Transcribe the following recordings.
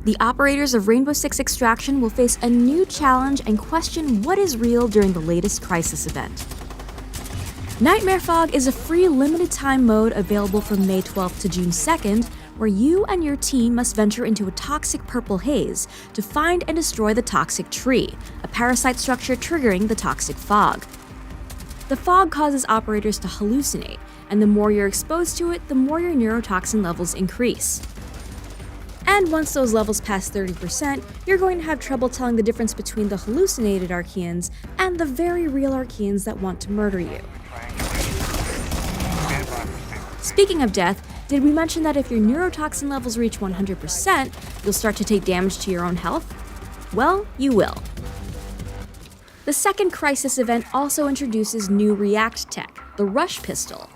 The operators of Rainbow Six Extraction will face a new challenge and question what is real during the latest Crisis event. Nightmare Fog is a free limited-time mode available from May 12th to June 2nd, where you and your team must venture into a toxic purple haze to find and destroy the toxic tree, a parasite structure triggering the toxic fog. The fog causes operators to hallucinate, and the more you're exposed to it, the more your neurotoxin levels increase. And once those levels pass 30%, you're going to have trouble telling the difference between the hallucinated Archeans and the very real Archeans that want to murder you. Speaking of death, did we mention that if your neurotoxin levels reach 100%, you'll start to take damage to your own health? Well, you will. The second Crisis event also introduces new React tech, the Rush Pistol.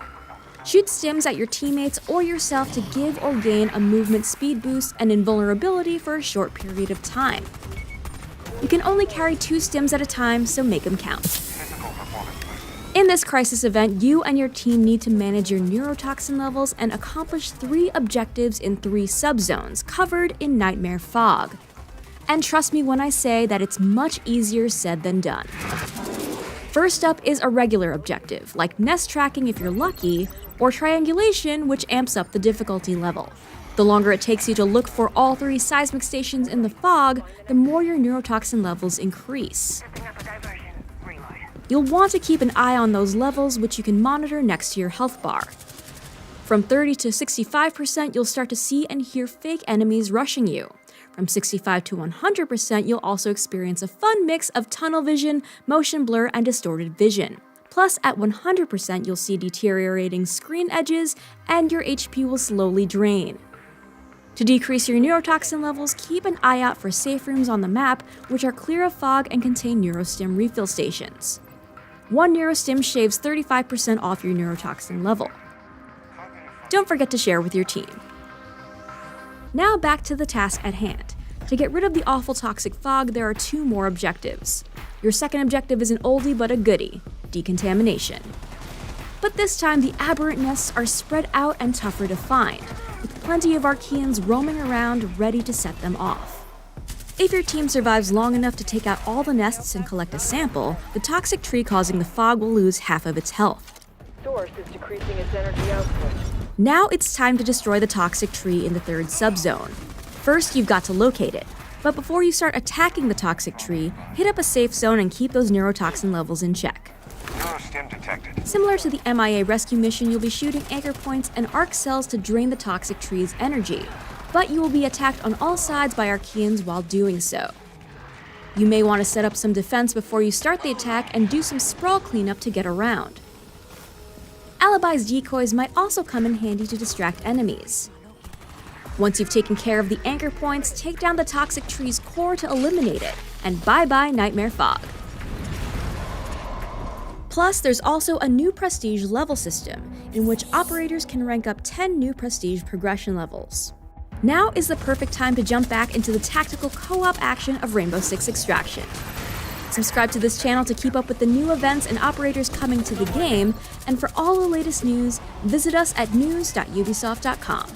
Shoot stims at your teammates or yourself to give or gain a movement speed boost and invulnerability for a short period of time. You can only carry 2 stims at a time, so make them count. In this Crisis event, you and your team need to manage your neurotoxin levels and accomplish 3 objectives in 3 subzones covered in Nightmare Fog. And trust me when I say that it's much easier said than done. First up is a regular objective, like nest tracking if you're lucky, or triangulation, which amps up the difficulty level. The longer it takes you to look for all 3 seismic stations in the fog, the more your neurotoxin levels increase. You'll want to keep an eye on those levels, which you can monitor next to your health bar. From 30 to 65%, you'll start to see and hear fake enemies rushing you. From 65 to 100%, you'll also experience a fun mix of tunnel vision, motion blur, and distorted vision. Plus, at 100%, you'll see deteriorating screen edges, and your HP will slowly drain. To decrease your neurotoxin levels, keep an eye out for safe rooms on the map, which are clear of fog and contain neurostim refill stations. 1 neurostim shaves 35% off your neurotoxin level. Don't forget to share with your team. Now back to the task at hand. To get rid of the awful toxic fog, there are 2 more objectives. Your second objective is an oldie but a goodie, decontamination. But this time the aberrant nests are spread out and tougher to find, with plenty of Archeans roaming around ready to set them off. If your team survives long enough to take out all the nests and collect a sample, the toxic tree causing the fog will lose half of its health. Source is decreasing its energy output. Now it's time to destroy the toxic tree in the 3rd subzone. First, you've got to locate it. But before you start attacking the toxic tree, hit up a safe zone and keep those neurotoxin levels in check. Neurostim detected. Similar to the MIA rescue mission, you'll be shooting anchor points and arc cells to drain the toxic tree's energy. But you will be attacked on all sides by Archeans while doing so. You may want to set up some defense before you start the attack and do some sprawl cleanup to get around. Alibi's decoys might also come in handy to distract enemies. Once you've taken care of the anchor points, take down the toxic tree's core to eliminate it, and bye-bye Nightmare Fog. Plus, there's also a new prestige level system, in which operators can rank up 10 new prestige progression levels. Now is the perfect time to jump back into the tactical co-op action of Rainbow Six Extraction. Subscribe to this channel to keep up with the new events and operators coming to the game, and for all the latest news, visit us at news.ubisoft.com.